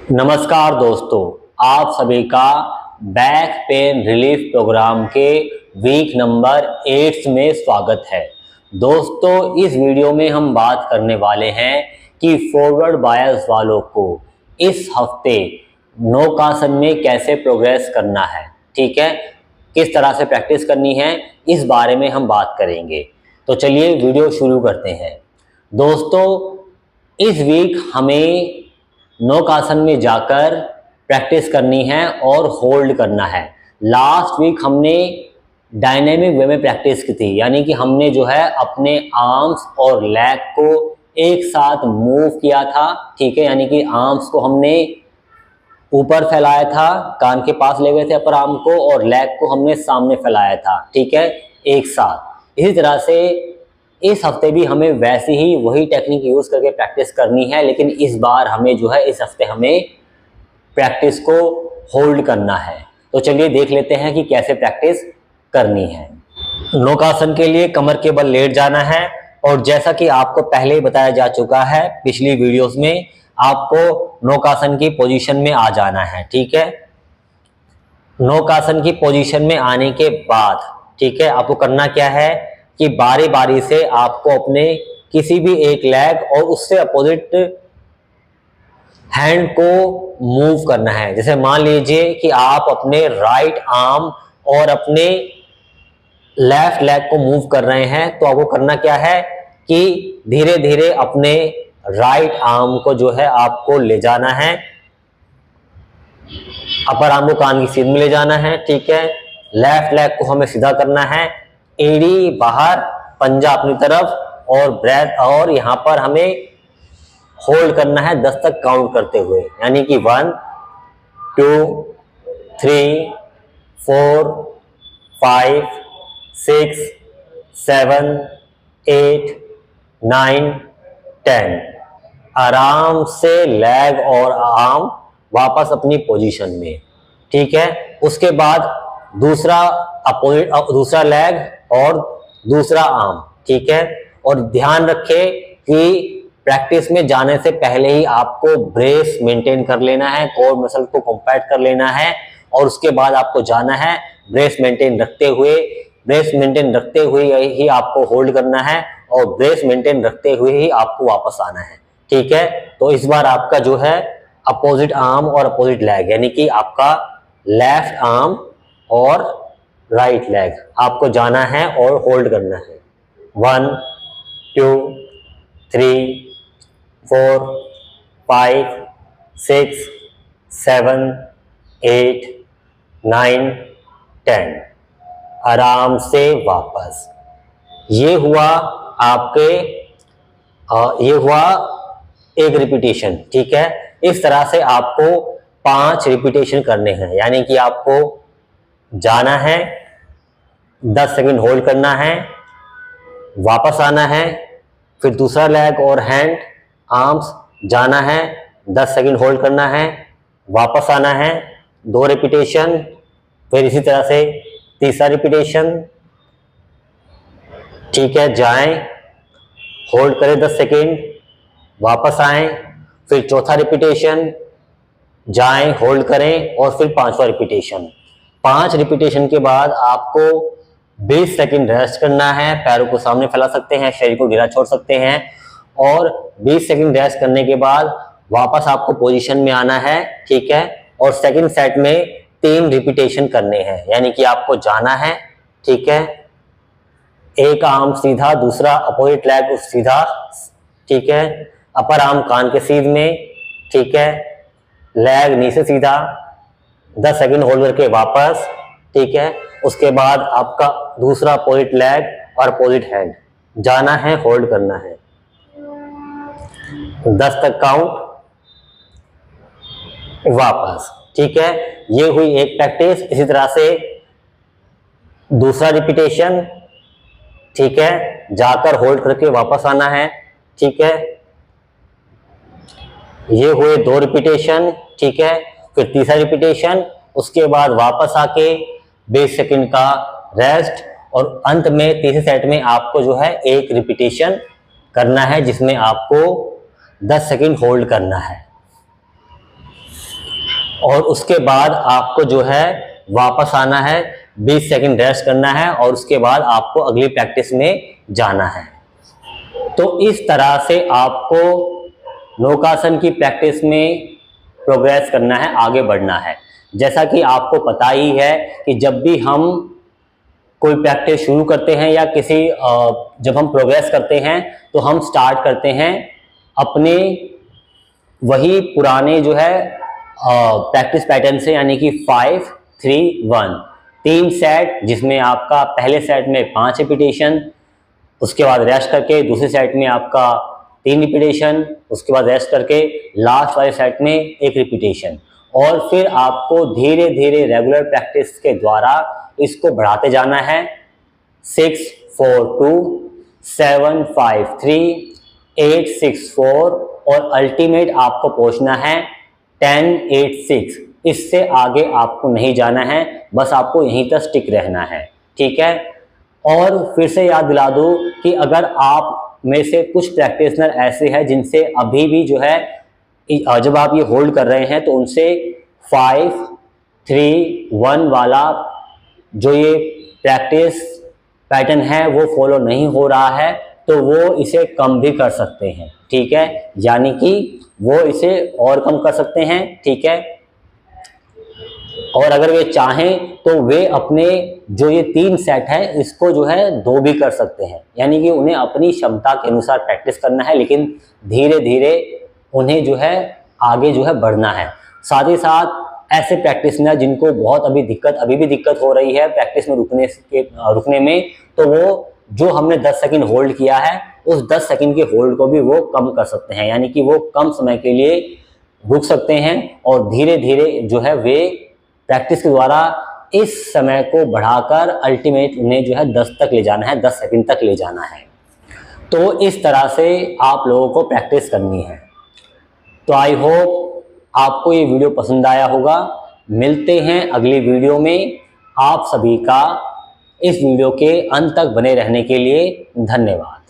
नमस्कार दोस्तों, आप सभी का बैक पेन रिलीफ प्रोग्राम के वीक नंबर 8 में स्वागत है। दोस्तों, इस वीडियो में हम बात करने वाले हैं कि फॉरवर्ड बायस वालों को इस हफ्ते नौकासन में कैसे प्रोग्रेस करना है। ठीक है, किस तरह से प्रैक्टिस करनी है, इस बारे में हम बात करेंगे। तो चलिए वीडियो शुरू करते हैं। दोस्तों, इस वीक हमें नौकासन में जाकर प्रैक्टिस करनी है और होल्ड करना है। लास्ट वीक हमने डायनेमिक वे में प्रैक्टिस की थी, यानी कि हमने जो है अपने आर्म्स और लेग को एक साथ मूव किया था। ठीक है, यानी कि आर्म्स को हमने ऊपर फैलाया था, कान के पास ले गए थे अपर आर्म को, और लेग को हमने सामने फैलाया था। ठीक है, एक साथ। इसी तरह से इस हफ्ते भी हमें वैसे ही वही टेक्निक यूज करके प्रैक्टिस करनी है, लेकिन इस बार हमें जो है इस हफ्ते हमें प्रैक्टिस को होल्ड करना है। तो चलिए देख लेते हैं कि कैसे प्रैक्टिस करनी है। नौकासन के लिए कमर के बल लेट जाना है, और जैसा कि आपको पहले ही बताया जा चुका है पिछली वीडियोस में, आपको नौकासन की पोजीशन में आ जाना है। ठीक है, नौकासन की पोजीशन में आने के बाद ठीक है, आपको करना क्या है कि बारी बारी से आपको अपने किसी भी एक लेग और उससे अपोजिट हैंड को मूव करना है। जैसे मान लीजिए कि आप अपने राइट आर्म और अपने लेफ्ट लेग को मूव कर रहे हैं, तो आपको करना क्या है कि धीरे धीरे अपने राइट आर्म को जो है आपको ले जाना है, अपर आर्म को कान की सीध में ले जाना है। ठीक है, लेफ्ट लेग को हमें सीधा करना है, एड़ी बाहर, पंजा अपनी तरफ, और ब्रेथ, और यहां पर हमें होल्ड करना है 10 तक काउंट करते हुए, यानी कि 1 2 3 4 5 6 7 8 9 10। आराम से लेग और आर्म वापस अपनी पोजीशन में। ठीक है, उसके बाद दूसरा अपोजिट, दूसरा लेग और दूसरा आर्म। ठीक है, और ध्यान रखें कि प्रैक्टिस में जाने से पहले ही आपको ब्रेस मेंटेन कर लेना है, कोर मसल को कॉम्पैक्ट कर लेना है, और उसके बाद आपको जाना है ब्रेस मेंटेन रखते हुए। ब्रेस मेंटेन रखते हुए ही आपको होल्ड करना है, और ब्रेस मेंटेन रखते हुए ही आपको वापस आना है। ठीक है, तो इस बार आपका जो है अपोजिट आर्म और अपोजिट लेग, यानी कि आपका लेफ्ट आर्म और राइट लेग आपको जाना है और होल्ड करना है। 1 2 3 4 5 6 7 8 9 10। आराम से वापस। ये हुआ आपके ये हुआ एक रिपीटेशन। ठीक है, इस तरह से आपको 5 रिपीटेशन करने हैं, यानी कि आपको जाना है, 10 सेकंड होल्ड करना है, वापस आना है, फिर दूसरा लेग और हैंड आर्म्स जाना है, 10 सेकंड होल्ड करना है, वापस आना है, 2 रिपीटेशन, फिर इसी तरह से तीसरा रिपीटेशन। ठीक है, जाएं, होल्ड करें 10 सेकंड, वापस आएं, फिर चौथा रिपीटेशन, जाएं, होल्ड करें, और फिर 5वां रिपीटेशन। 5 रिपीटेशन के बाद आपको 20 सेकंड रेस्ट करना है। पैरों को सामने फैला सकते हैं, शरीर को ढीला छोड़ सकते हैं, और 20 सेकंड रेस्ट करने के बाद वापस आपको पोजीशन में आना है। ठीक है, और सेकंड सेट में 3 रिपीटेशन करने हैं, यानी कि आपको जाना है। ठीक है, एक आर्म सीधा, दूसरा अपोजिट लेग सीधा। ठीक है, अपर आर्म कान के सीध में। ठीक है, लेग नीचे सीधा, 10 सेकंड होल्ड करके वापस। ठीक है, उसके बाद आपका दूसरा अपोजिट लेग और अपोजिट हैंड जाना है, होल्ड करना है, 10 तक काउंट, वापस। ठीक है, ये हुई एक प्रैक्टिस। इसी तरह से दूसरा रिपीटेशन। ठीक है, जाकर होल्ड करके वापस आना है। ठीक है, ये हुए 2 रिपीटेशन। ठीक है, फिर तीसरा रिपीटेशन, उसके बाद वापस आके 20 सेकंड का रेस्ट, और अंत में तीसरे सेट में आपको जो है एक रिपीटेशन करना है, जिसमें आपको 10 सेकंड होल्ड करना है। और उसके बाद आपको जो है वापस आना है, 20 सेकंड रेस्ट करना है और उसके बाद आपको अगली प्रैक्टिस में जाना है। तो इस तरह से आपको नौकासन की प्रैक्टिस में प्रोग्रेस करना है, आगे बढ़ना है। जैसा कि आपको पता ही है कि जब भी हम कोई प्रैक्टिस शुरू करते हैं या जब हम प्रोग्रेस करते हैं तो हम स्टार्ट करते हैं अपने वही पुराने जो है प्रैक्टिस पैटर्न से, यानी कि 5, 3, 1, 3 सेट, जिसमें आपका पहले सेट में 5 रिपीटेशन, उसके बाद रेस्ट करके दूसरे सेट में आपका 3 रिपीटेशन, उसके बाद रेस्ट करके लास्ट वाले सेट में 1 रिपीटेशन। और फिर आपको धीरे धीरे रेगुलर प्रैक्टिस के द्वारा इसको बढ़ाते जाना है। 6, 4, 2, 7, 5, 3, 8, 6, 4 और अल्टीमेट आपको पहुंचना है 10, 8, 6। इससे आगे आपको नहीं जाना है, बस आपको यहीं तक स्टिक रहना है, ठीक है। और फिर से याद दिला दूं कि अगर आप में से कुछ प्रैक्टिशनर ऐसे हैं जिनसे अभी भी जो है जब आप ये होल्ड कर रहे हैं तो उनसे 5, 3, 1 वाला जो ये प्रैक्टिस पैटर्न है वो फॉलो नहीं हो रहा है, तो वो इसे कम भी कर सकते हैं, ठीक है। यानी कि वो इसे और कम कर सकते हैं, ठीक है। और अगर वे चाहें तो वे अपने जो ये 3 सेट है इसको जो है 2 भी कर सकते हैं। यानी कि उन्हें अपनी क्षमता के अनुसार प्रैक्टिस करना है, लेकिन धीरे धीरे उन्हें जो है आगे जो है बढ़ना है। साथ ही साथ ऐसे प्रैक्टिशनर जिनको बहुत अभी भी दिक्कत हो रही है प्रैक्टिस में रुकने में, तो वो जो हमने 10 सेकंड होल्ड किया है उस 10 सेकंड के होल्ड को भी वो कम कर सकते हैं। यानी कि वो कम समय के लिए रुक सकते हैं और धीरे धीरे जो है वे प्रैक्टिस के द्वारा इस समय को बढ़ाकर अल्टीमेट उन्हें जो है 10 तक ले जाना है, 10 सेकंड तक ले जाना है। तो इस तरह से आप लोगों को प्रैक्टिस करनी है। तो आई होप आपको ये वीडियो पसंद आया होगा। मिलते हैं अगली वीडियो में। आप सभी का इस वीडियो के अंत तक बने रहने के लिए धन्यवाद।